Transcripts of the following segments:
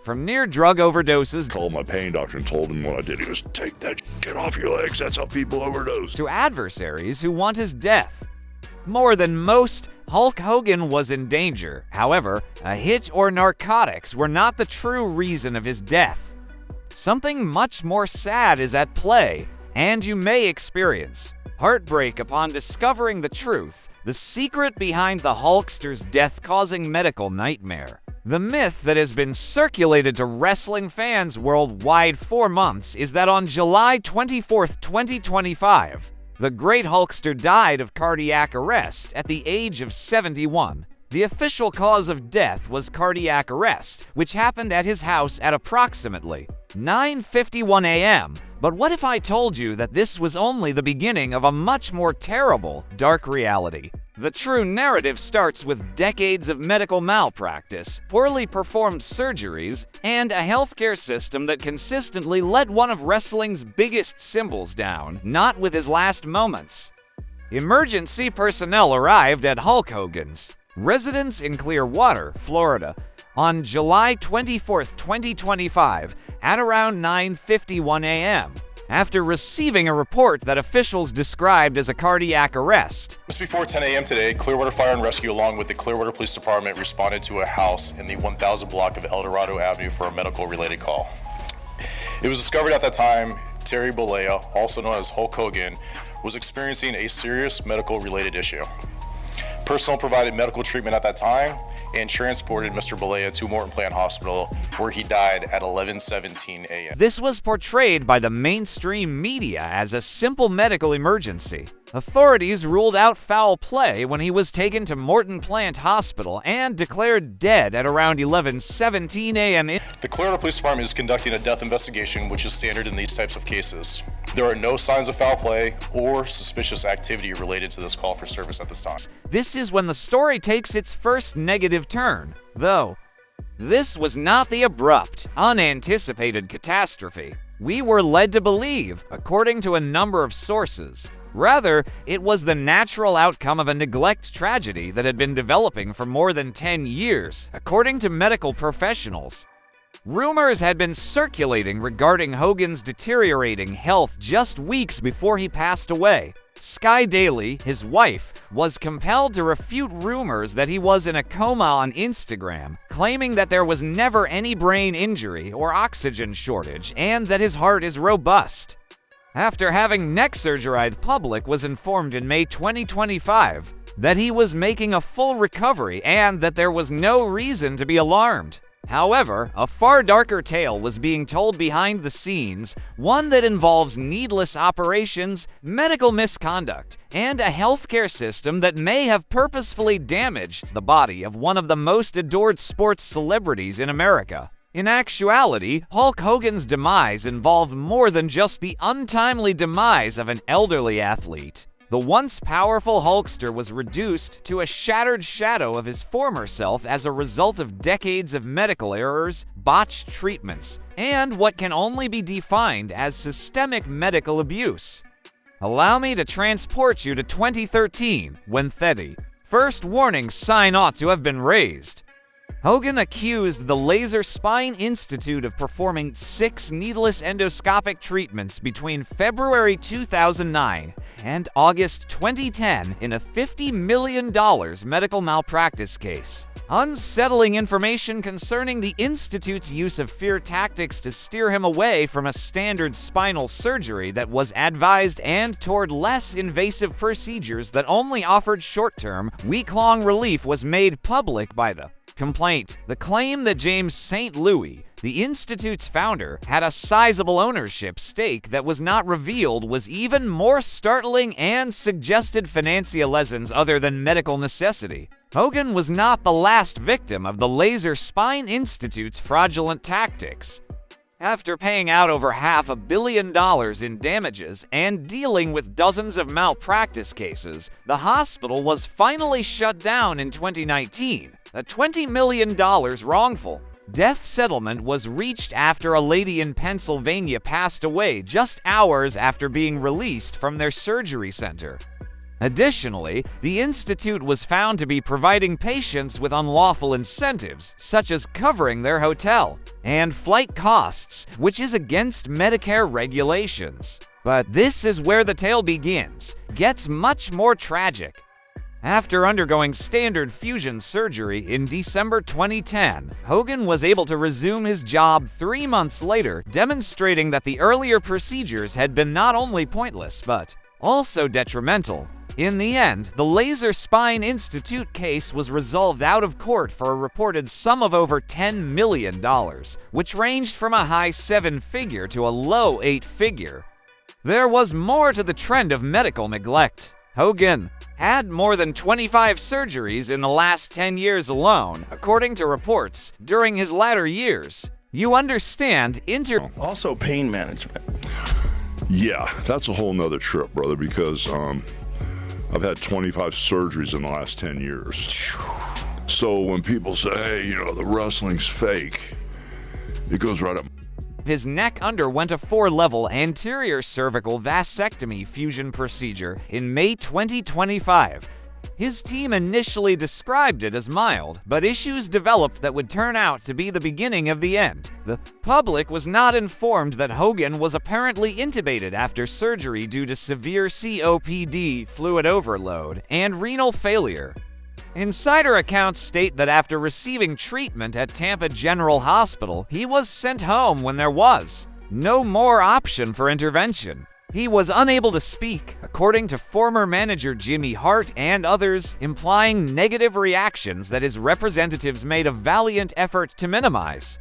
from near drug overdoses Called my pain doctor and told him what I did. He goes, take that shit off your legs. That's how people overdose. to adversaries who want his death. More than most, Hulk Hogan was in danger. However, a hit or narcotics were not the true reason of his death. Something much more sad is at play, and you may experience heartbreak upon discovering the truth, the secret behind the Hulkster's death-causing medical nightmare. The myth that has been circulated to wrestling fans worldwide for months is that on July 24, 2025, the great Hulkster died of cardiac arrest at the age of 71. The official cause of death was cardiac arrest, which happened at his house at approximately 9:51 a.m. But what if I told you that this was only the beginning of a much more terrible, dark reality? The true narrative starts with decades of medical malpractice, poorly performed surgeries, and a healthcare system that consistently let one of wrestling's biggest symbols down, not with his last moments. Emergency personnel arrived at Hulk Hogan's residence in Clearwater, Florida, on July 24, 2025, at around 9:51 a.m., after receiving a report that officials described as a cardiac arrest. Just before 10 a.m. today, Clearwater Fire and Rescue along with the Clearwater Police Department responded to a house in the 1000 block of El Dorado Avenue for a medical-related call. It was discovered at that time Terry Bollea, also known as Hulk Hogan, was experiencing a serious medical-related issue. Personnel provided medical treatment at that time and transported Mr. Bollea to Morton Plant Hospital, where he died at 11:17 a.m. This was portrayed by the mainstream media as a simple medical emergency. Authorities ruled out foul play when he was taken to Morton Plant Hospital and declared dead at around 11:17 a.m. The Clearwater Police Department is conducting a death investigation, which is standard in these types of cases. There are no signs of foul play or suspicious activity related to this call for service at this time. This is when the story takes its first negative turn, though. This was not the abrupt, unanticipated catastrophe we were led to believe, according to a number of sources. Rather, it was the natural outcome of a neglect tragedy that had been developing for more than 10 years, according to medical professionals. Rumors had been circulating regarding Hogan's deteriorating health just weeks before he passed away. Sky Daily, his wife, was compelled to refute rumors that he was in a coma on Instagram, claiming that there was never any brain injury or oxygen shortage and that his heart is robust. After having neck surgery, the public was informed in May 2025 that he was making a full recovery and that there was no reason to be alarmed. However, a far darker tale was being told behind the scenes, one that involves needless operations, medical misconduct, and a healthcare system that may have purposefully damaged the body of one of the most adored sports celebrities in America. In actuality, Hulk Hogan's demise involved more than just the untimely demise of an elderly athlete. The once powerful Hulkster was reduced to a shattered shadow of his former self as a result of decades of medical errors, botched treatments, and what can only be defined as systemic medical abuse. Allow me to transport you to 2013, when the first warning sign ought to have been raised. Hogan accused the Laser Spine Institute of performing 6 needless endoscopic treatments between February 2009 and August 2010 in a $50 million medical malpractice case. Unsettling information concerning the Institute's use of fear tactics to steer him away from a standard spinal surgery that was advised and toward less invasive procedures that only offered short-term, week-long relief was made public by the complaint. The claim that James St. Louis, the Institute's founder, had a sizable ownership stake that was not revealed was even more startling and suggested financial lessons other than medical necessity. Hogan was not the last victim of the Laser Spine Institute's fraudulent tactics. After paying out over $500 million in damages and dealing with dozens of malpractice cases, the hospital was finally shut down in 2019. A $20 million wrongful death settlement was reached after a lady in Pennsylvania passed away just hours after being released from their surgery center. Additionally, the institute was found to be providing patients with unlawful incentives, such as covering their hotel and flight costs, which is against Medicare regulations. But this is where the tale begins, gets much more tragic. After undergoing standard fusion surgery in December 2010, Hogan was able to resume his job 3 months later, demonstrating that the earlier procedures had been not only pointless but also detrimental. In the end, the Laser Spine Institute case was resolved out of court for a reported sum of over $10 million, which ranged from a high 7-figure to a low 8-figure. There was more to the trend of medical neglect. Hogan had more than 25 surgeries in the last 10 years alone, according to reports, during his latter years. You understand, Also pain management. Yeah, that's a whole nother trip, brother, because I've had 25 surgeries in the last 10 years. So when people say, hey, the wrestling's fake, it goes right up. His neck underwent a 4-level anterior cervical vasectomy fusion procedure in May 2025. His team initially described it as mild, but issues developed that would turn out to be the beginning of the end. The public was not informed that Hogan was apparently intubated after surgery due to severe COPD, fluid overload, and renal failure. Insider accounts state that after receiving treatment at Tampa General Hospital, he was sent home when there was no more option for intervention. He was unable to speak, according to former manager Jimmy Hart and others, implying negative reactions that his representatives made a valiant effort to minimize.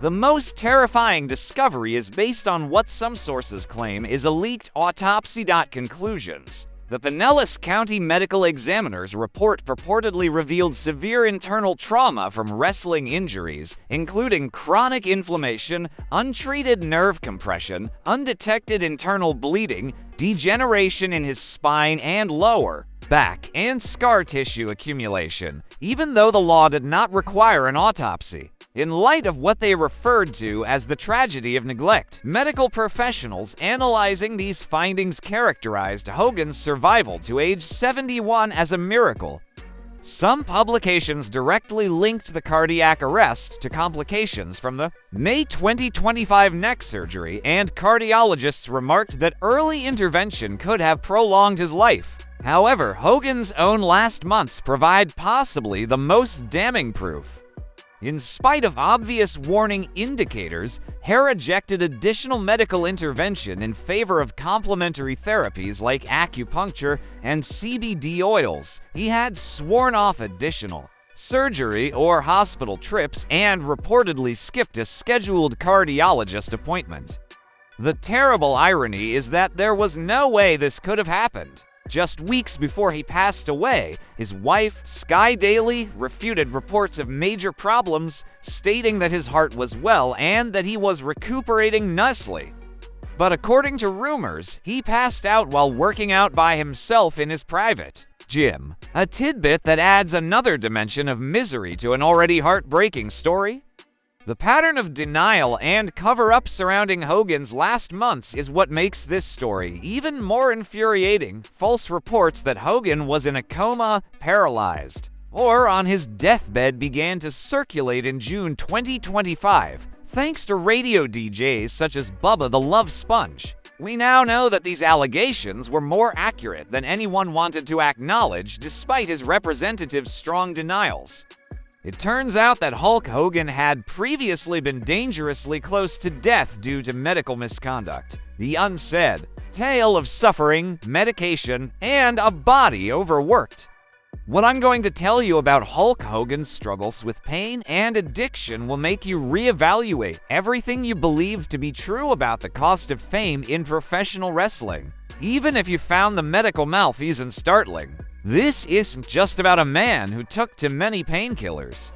The most terrifying discovery is based on what some sources claim is a leaked autopsy conclusions. The Pinellas County Medical Examiner's report purportedly revealed severe internal trauma from wrestling injuries, including chronic inflammation, untreated nerve compression, undetected internal bleeding, degeneration in his spine and lower back, and scar tissue accumulation, even though the law did not require an autopsy. In light of what they referred to as the tragedy of neglect, medical professionals analyzing these findings characterized Hogan's survival to age 71 as a miracle. Some publications directly linked the cardiac arrest to complications from the May 2025 neck surgery, and cardiologists remarked that early intervention could have prolonged his life. However, Hogan's own last months provide possibly the most damning proof. In spite of obvious warning indicators, Hare rejected additional medical intervention in favor of complementary therapies like acupuncture and CBD oils. He had sworn off additional surgery or hospital trips and reportedly skipped a scheduled cardiologist appointment. The terrible irony is that there was no way this could have happened. Just weeks before he passed away, his wife, Sky Daily, refuted reports of major problems, stating that his heart was well and that he was recuperating nicely. But according to rumors, he passed out while working out by himself in his private gym. A tidbit that adds another dimension of misery to an already heartbreaking story. The pattern of denial and cover-up surrounding Hogan's last months is what makes this story even more infuriating. False reports that Hogan was in a coma, paralyzed, or on his deathbed began to circulate in June 2025, thanks to radio DJs such as Bubba the Love Sponge. We now know that these allegations were more accurate than anyone wanted to acknowledge, despite his representative's strong denials. It turns out that Hulk Hogan had previously been dangerously close to death due to medical misconduct. The unsaid tale of suffering, medication, and a body overworked. What I'm going to tell you about Hulk Hogan's struggles with pain and addiction will make you reevaluate everything you believed to be true about the cost of fame in professional wrestling. Even if you found the medical malfeasance startling, this isn't just about a man who took too many painkillers.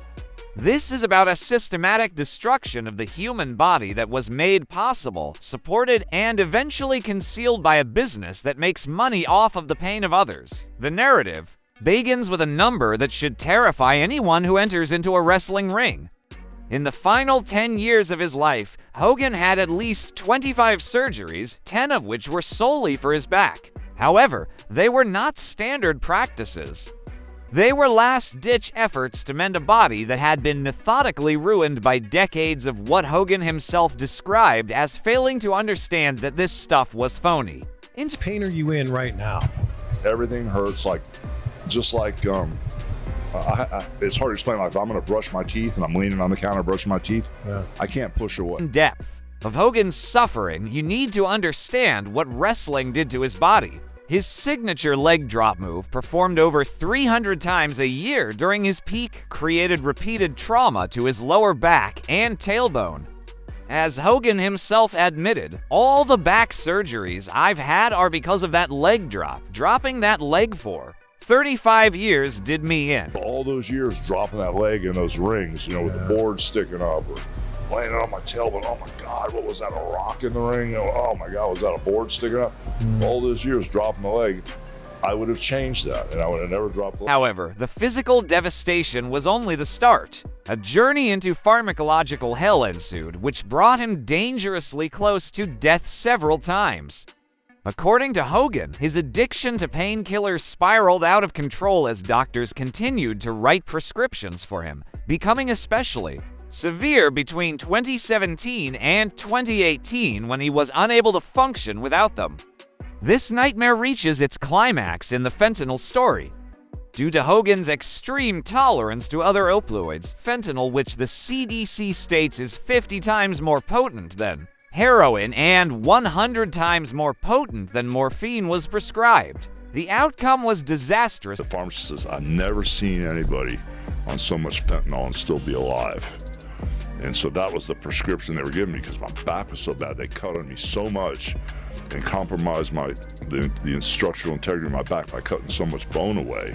This is about a systematic destruction of the human body that was made possible, supported, and eventually concealed by a business that makes money off of the pain of others. The narrative begins with a number that should terrify anyone who enters into a wrestling ring. In the final 10 years of his life, Hogan had at least 25 surgeries, 10 of which were solely for his back. However, they were not standard practices. They were last-ditch efforts to mend a body that had been methodically ruined by decades of what Hogan himself described as failing to understand that this stuff was phony. Into pain are you in right now? Everything hurts, it's hard to explain. Like if I'm going to brush my teeth and I'm leaning on the counter brushing my teeth, I can't push away. In depth of Hogan's suffering, you need to understand what wrestling did to his body. His signature leg drop move, performed over 300 times a year during his peak, created repeated trauma to his lower back and tailbone. As Hogan himself admitted, all the back surgeries I've had are because of that leg drop, dropping that leg for 35 years did me in. All those years dropping that leg in those rings, with the board sticking up or landing on my tailbone. Oh my God, what was that, a rock in the ring? Oh my God, was that a board sticking up? All those years dropping the leg, I would have changed that and I would have never dropped the leg. However, the physical devastation was only the start. A journey into pharmacological hell ensued, which brought him dangerously close to death several times. According to Hogan, his addiction to painkillers spiraled out of control as doctors continued to write prescriptions for him, becoming especially severe between 2017 and 2018 when he was unable to function without them. This nightmare reaches its climax in the fentanyl story. Due to Hogan's extreme tolerance to other opioids, fentanyl, which the CDC states is 50 times more potent than heroin and 100 times more potent than morphine, was prescribed. The outcome was disastrous. The pharmacist says, I've never seen anybody on so much fentanyl and still be alive. And so that was the prescription they were giving me because my back was so bad. They cut on me so much and compromised the structural integrity of my back by cutting so much bone away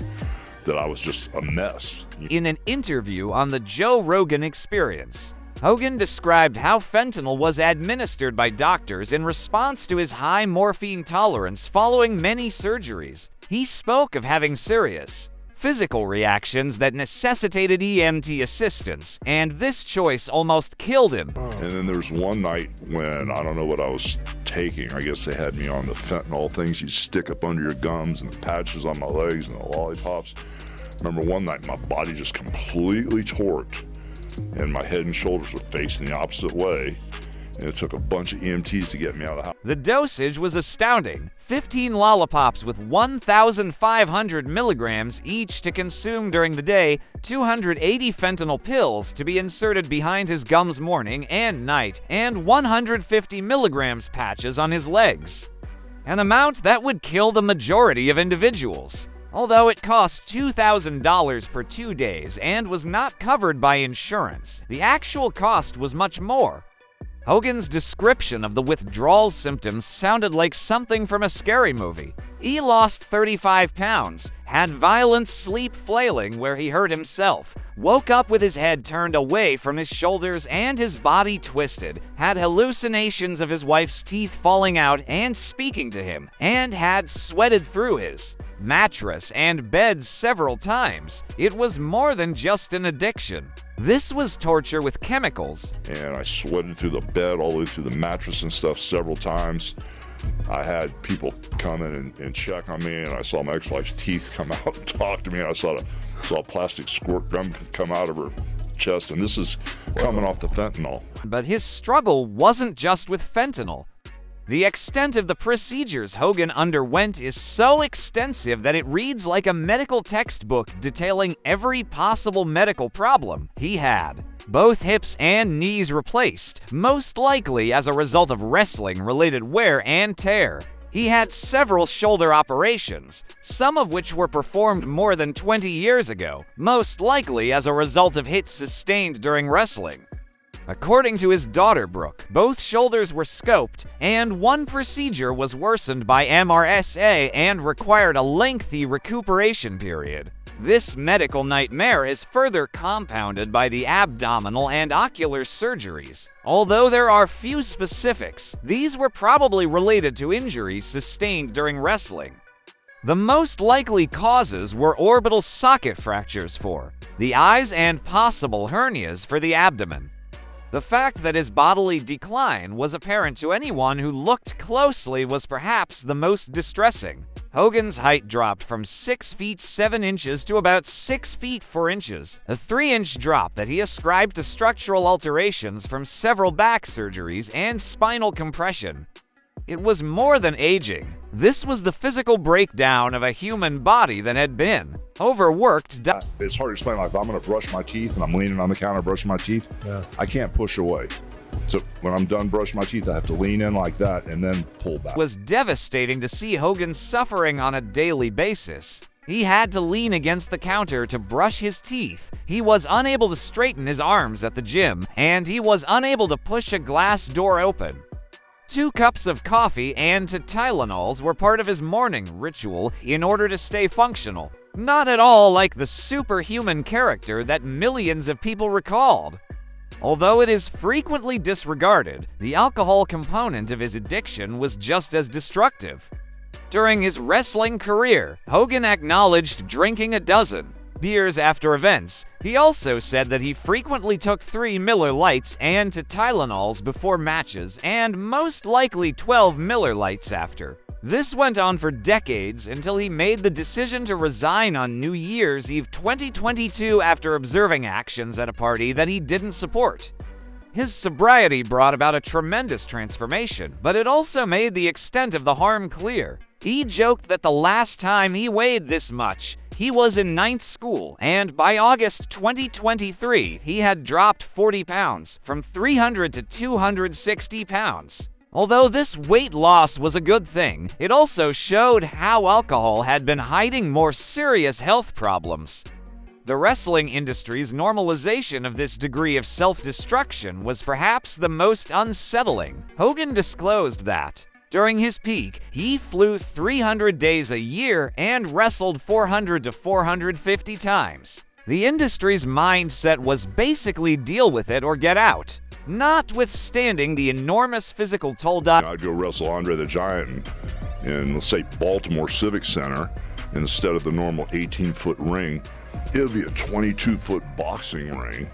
that I was just a mess. In an interview on the Joe Rogan Experience, Hogan described how fentanyl was administered by doctors in response to his high morphine tolerance following many surgeries. He spoke of having serious physical reactions that necessitated EMT assistance, and this choice almost killed him. And then there's one night when I don't know what I was taking. I guess they had me on the fentanyl things you stick up under your gums and the patches on my legs and the lollipops. I remember one night my body just completely torqued and my head and shoulders were facing the opposite way. And it took a bunch of EMTs to get me out of the house. The dosage was astounding. 15 lollipops with 1,500 milligrams each to consume during the day, 280 fentanyl pills to be inserted behind his gums morning and night, and 150 milligrams patches on his legs. An amount that would kill the majority of individuals. Although it cost $2,000 per 2 days and was not covered by insurance, the actual cost was much more. Hogan's description of the withdrawal symptoms sounded like something from a scary movie. He lost 35 pounds, had violent sleep flailing where he hurt himself, woke up with his head turned away from his shoulders and his body twisted, had hallucinations of his wife's teeth falling out and speaking to him, and had sweated through his mattress and bed several times. It was more than just an addiction. This was torture with chemicals. And I sweated through the bed all the way through the mattress and stuff several times. I had people come in and check on me, and I saw my ex-wife's teeth come out and talk to me. I saw a plastic squirt gun come out of her chest, and this is coming off the fentanyl. But his struggle wasn't just with fentanyl. The extent of the procedures Hogan underwent is so extensive that it reads like a medical textbook detailing every possible medical problem he had. Both hips and knees replaced, most likely as a result of wrestling-related wear and tear. He had several shoulder operations, some of which were performed more than 20 years ago, most likely as a result of hits sustained during wrestling. According to his daughter Brooke, both shoulders were scoped, and one procedure was worsened by MRSA and required a lengthy recuperation period. This medical nightmare is further compounded by the abdominal and ocular surgeries. Although there are few specifics, these were probably related to injuries sustained during wrestling. The most likely causes were orbital socket fractures for the eyes and possible hernias for the abdomen. The fact that his bodily decline was apparent to anyone who looked closely was perhaps the most distressing. Hogan's height dropped from 6 feet 7 inches to about 6 feet 4 inches, a 3-inch drop that he ascribed to structural alterations from several back surgeries and spinal compression. It was more than aging. This was the physical breakdown of a human body that had been overworked. It's hard to explain. Like if I'm going to brush my teeth and I'm leaning on the counter brushing my teeth, I can't push away. So when I'm done brushing my teeth, I have to lean in like that and then pull back. It was devastating to see Hogan suffering on a daily basis. He had to lean against the counter to brush his teeth. He was unable to straighten his arms at the gym, and he was unable to push a glass door open. 2 cups of coffee and Tylenols were part of his morning ritual in order to stay functional. Not at all like the superhuman character that millions of people recalled. Although it is frequently disregarded, the alcohol component of his addiction was just as destructive. During his wrestling career, Hogan acknowledged drinking a dozen beers after events. He also said that he frequently took 3 Miller Lights and Tylenols before matches, and most likely 12 Miller Lights after. This went on for decades until he made the decision to resign on New Year's Eve 2022 after observing actions at a party that he didn't support. His sobriety brought about a tremendous transformation, but it also made the extent of the harm clear. He joked that the last time he weighed this much, he was in 9th school, and by August 2023, he had dropped 40 pounds, from 300 to 260 pounds. Although this weight loss was a good thing, it also showed how alcohol had been hiding more serious health problems. The wrestling industry's normalization of this degree of self-destruction was perhaps the most unsettling. Hogan disclosed that, during his peak, he flew 300 days a year and wrestled 400 to 450 times. The industry's mindset was basically deal with it or get out. Notwithstanding the enormous physical toll. I'd go wrestle Andre the Giant in, let's say, Baltimore Civic Center. Instead of the normal 18-foot ring, it would be a 22-foot boxing ring.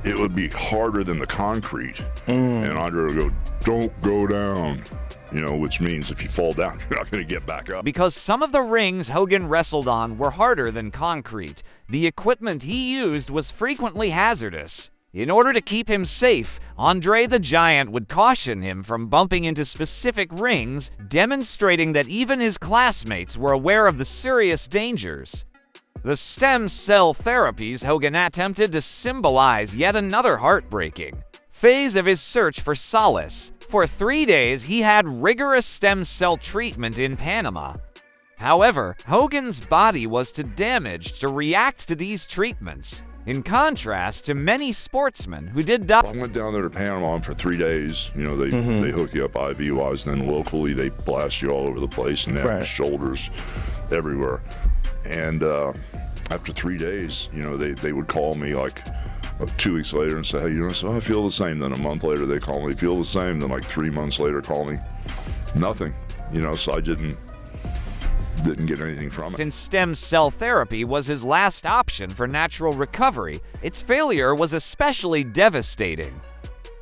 It would be harder than the concrete. And Andre would go, "Don't go down." Which means if you fall down, you're not going to get back up. Because some of the rings Hogan wrestled on were harder than concrete, the equipment he used was frequently hazardous. In order to keep him safe, Andre the Giant would caution him from bumping into specific rings, demonstrating that even his classmates were aware of the serious dangers. The stem cell therapies Hogan attempted to symbolize yet another heartbreaking phase of his search for solace. For 3 days, he had rigorous stem cell treatment in Panama. However, Hogan's body was too damaged to react to these treatments, in contrast to many sportsmen who did die. I went down there to Panama for 3 days. They hook you up IV-wise, and then locally they blast you all over the place, neck, shoulders, everywhere. And after 3 days, they would call me like 2 weeks later and say, "Hey, so I feel the same." Then a month later they call me, "Feel the same." Then like 3 months later call me, nothing. So I didn't get anything from it. Since stem cell therapy was his last option for natural recovery, its failure was especially devastating.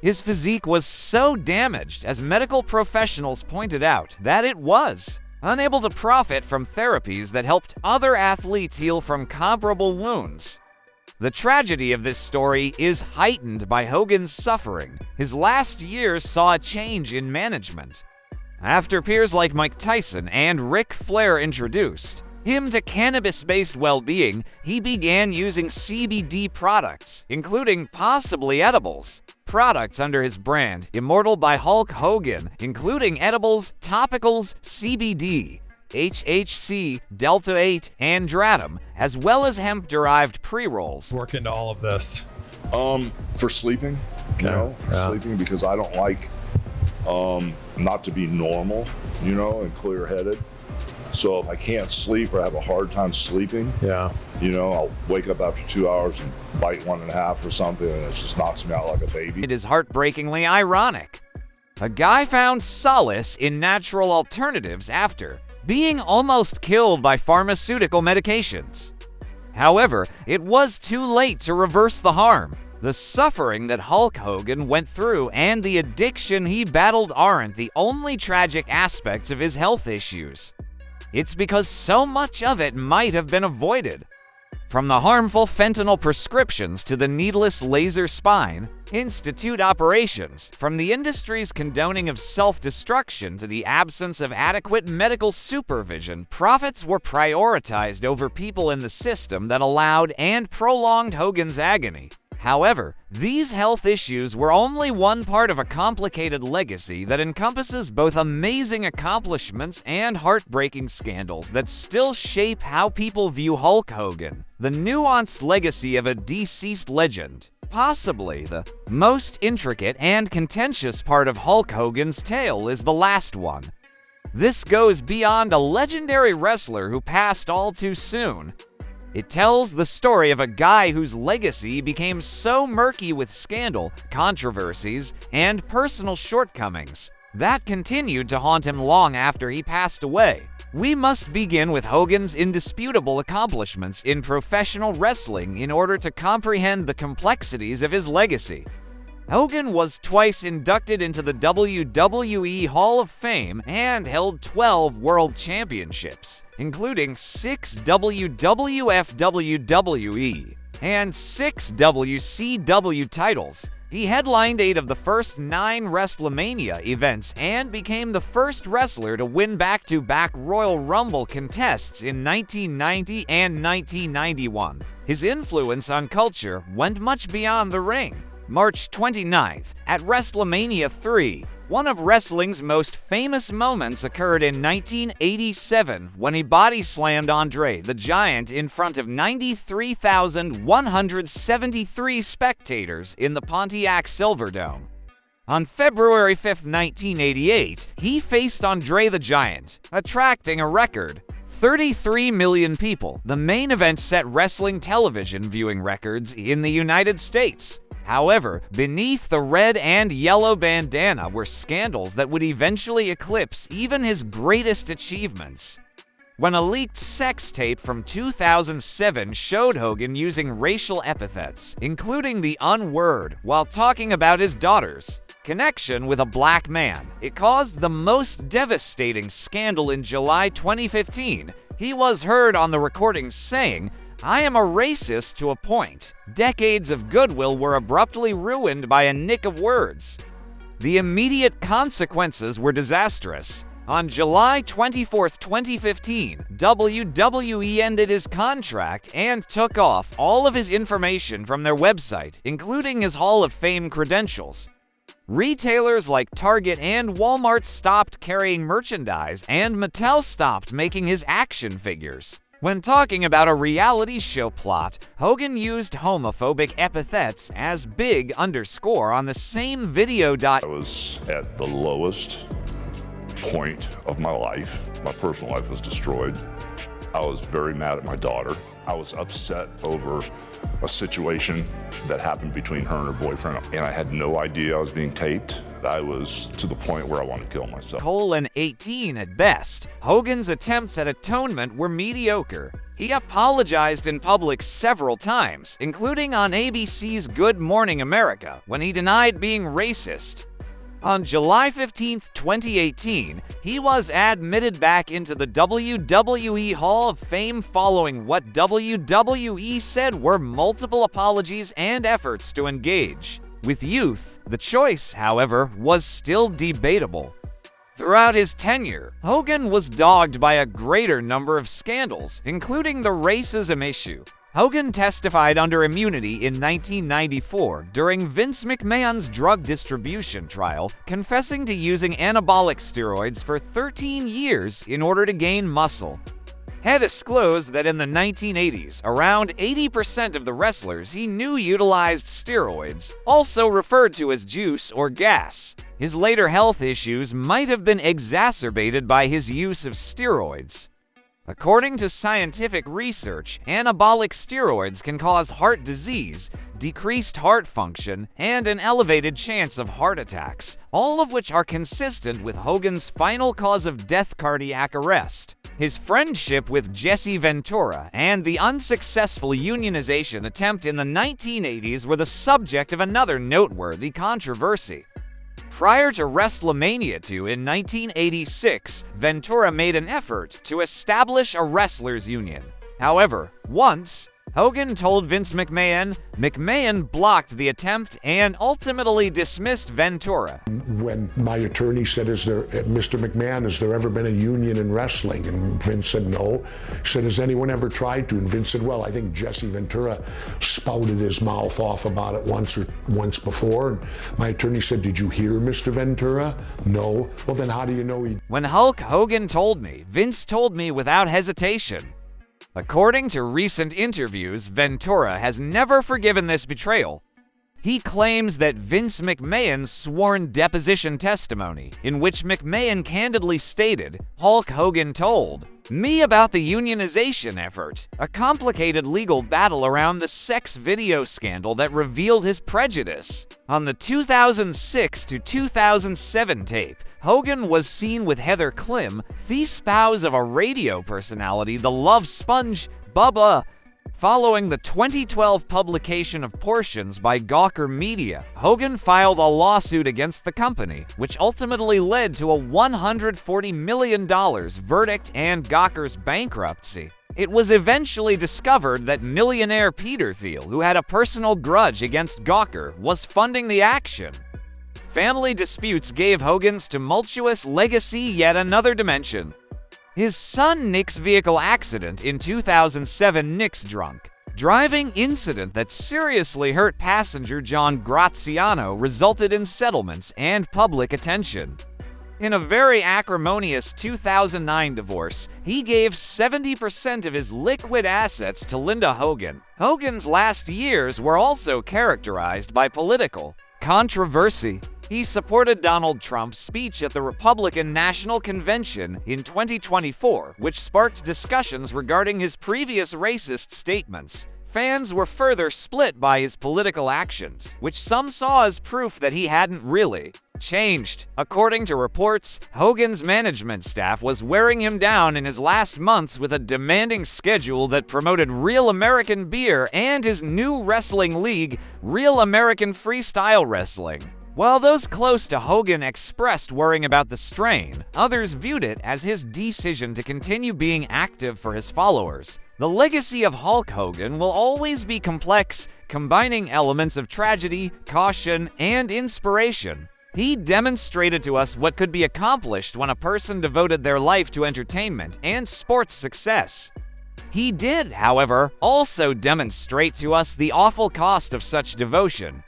His physique was so damaged, as medical professionals pointed out, that it was unable to profit from therapies that helped other athletes heal from comparable wounds. The tragedy of this story is heightened by Hogan's suffering. His last years saw a change in management. After peers like Mike Tyson and Ric Flair introduced him to cannabis-based well-being, he began using CBD products, including possibly edibles. Products under his brand, Immortal by Hulk Hogan, including edibles, topicals, CBD, HHC, Delta-8, and Dratum, as well as hemp-derived pre-rolls. Work into all of this. For sleeping, sleeping, because I don't like not to be normal, and clear-headed. So if I can't sleep or have a hard time sleeping, I'll wake up after 2 hours and bite 1.5 or something, and it just knocks me out like a baby. It is heartbreakingly ironic. A guy found solace in natural alternatives after being almost killed by pharmaceutical medications. However, it was too late to reverse the harm. The suffering that Hulk Hogan went through and the addiction he battled aren't the only tragic aspects of his health issues. It's because so much of it might have been avoided. From the harmful fentanyl prescriptions to the needless laser spine institute operations, from the industry's condoning of self-destruction to the absence of adequate medical supervision, profits were prioritized over people in the system that allowed and prolonged Hogan's agony. However, these health issues were only one part of a complicated legacy that encompasses both amazing accomplishments and heartbreaking scandals that still shape how people view Hulk Hogan, the nuanced legacy of a deceased legend. Possibly the most intricate and contentious part of Hulk Hogan's tale is the last one. This goes beyond a legendary wrestler who passed all too soon. It tells the story of a guy whose legacy became so murky with scandal, controversies, and personal shortcomings that continued to haunt him long after he passed away. We must begin with Hogan's indisputable accomplishments in professional wrestling in order to comprehend the complexities of his legacy. Hogan was twice inducted into the WWE Hall of Fame and held 12 world championships, including 6 WWF WWE and 6 WCW titles. He headlined 8 of the first 9 WrestleMania events and became the first wrestler to win back-to-back Royal Rumble contests in 1990 and 1991. His influence on culture went much beyond the ring. March 29th, at WrestleMania 3, one of wrestling's most famous moments occurred in 1987 when he body-slammed Andre the Giant in front of 93,173 spectators in the Pontiac Silverdome. On February 5, 1988, he faced Andre the Giant, attracting a record 33 million people. The main event set wrestling television viewing records in the United States. However, beneath the red and yellow bandana were scandals that would eventually eclipse even his greatest achievements. When a leaked sex tape from 2007 showed Hogan using racial epithets, including the N-word, while talking about his daughter's connection with a black man, it caused the most devastating scandal in July 2015. He was heard on the recording saying, "I am a racist to a point." Decades of goodwill were abruptly ruined by a nick of words. The immediate consequences were disastrous. On July 24, 2015, WWE ended his contract and took off all of his information from their website, including his Hall of Fame credentials. Retailers like Target and Walmart stopped carrying merchandise, and Mattel stopped making his action figures. When talking about a reality show plot, Hogan used homophobic epithets as big underscore on the same video. I was at the lowest point of my life. My personal life was destroyed. I was very mad at my daughter. I was upset over a situation that happened between her and her boyfriend, and I had no idea I was being taped. I was to the point where I wanted to kill myself. 18 at best. Hogan's attempts at atonement were mediocre. He apologized in public several times, including on ABC's Good Morning America, when he denied being racist. On July 15, 2018, he was admitted back into the WWE Hall of Fame following what WWE said were multiple apologies and efforts to engage with youth. The choice, however, was still debatable. Throughout his tenure, Hogan was dogged by a greater number of scandals, including the racism issue. Hogan testified under immunity in 1994 during Vince McMahon's drug distribution trial, confessing to using anabolic steroids for 13 years in order to gain muscle. He disclosed that in the 1980s, around 80% of the wrestlers he knew utilized steroids, also referred to as juice or gas. His later health issues might have been exacerbated by his use of steroids. According to scientific research, anabolic steroids can cause heart disease, decreased heart function, and an elevated chance of heart attacks, all of which are consistent with Hogan's final cause of death, cardiac arrest. His friendship with Jesse Ventura and the unsuccessful unionization attempt in the 1980s were the subject of another noteworthy controversy. Prior to WrestleMania 2 in 1986, Ventura made an effort to establish a wrestlers' union. However, once Hogan told Vince McMahon, McMahon blocked the attempt and ultimately dismissed Ventura. When my attorney said, Mr. McMahon, has there ever been a union in wrestling? And Vince said, no. He said, has anyone ever tried to? And Vince said, well, I think Jesse Ventura spouted his mouth off about it once before. And my attorney said, did you hear Mr. Ventura? No. Well, then how do you know he... When Hulk Hogan told me, Vince told me without hesitation. According to recent interviews, Ventura has never forgiven this betrayal. He claims that Vince McMahon's sworn deposition testimony, in which McMahon candidly stated, Hulk Hogan told me about the unionization effort, a complicated legal battle around the sex video scandal that revealed his prejudice. On the 2006 to 2007 tape, Hogan was seen with Heather Klim, the spouse of a radio personality, the Love Sponge, Bubba. Following the 2012 publication of portions by Gawker Media, Hogan filed a lawsuit against the company, which ultimately led to a $140 million verdict and Gawker's bankruptcy. It was eventually discovered that millionaire Peter Thiel, who had a personal grudge against Gawker, was funding the action. Family disputes gave Hogan's tumultuous legacy yet another dimension. His son Nick's vehicle accident in 2007, Nick's drunk driving incident that seriously hurt passenger John Graziano, resulted in settlements and public attention. In a very acrimonious 2009 divorce, he gave 70% of his liquid assets to Linda Hogan. Hogan's last years were also characterized by political controversy. He supported Donald Trump's speech at the Republican National Convention in 2024, which sparked discussions regarding his previous racist statements. Fans were further split by his political actions, which some saw as proof that he hadn't really changed. According to reports, Hogan's management staff was wearing him down in his last months with a demanding schedule that promoted Real American Beer and his new wrestling league, Real American Freestyle Wrestling. While those close to Hogan expressed worrying about the strain, others viewed it as his decision to continue being active for his followers. The legacy of Hulk Hogan will always be complex, combining elements of tragedy, caution, and inspiration. He demonstrated to us what could be accomplished when a person devoted their life to entertainment and sports success. He did, however, also demonstrate to us the awful cost of such devotion.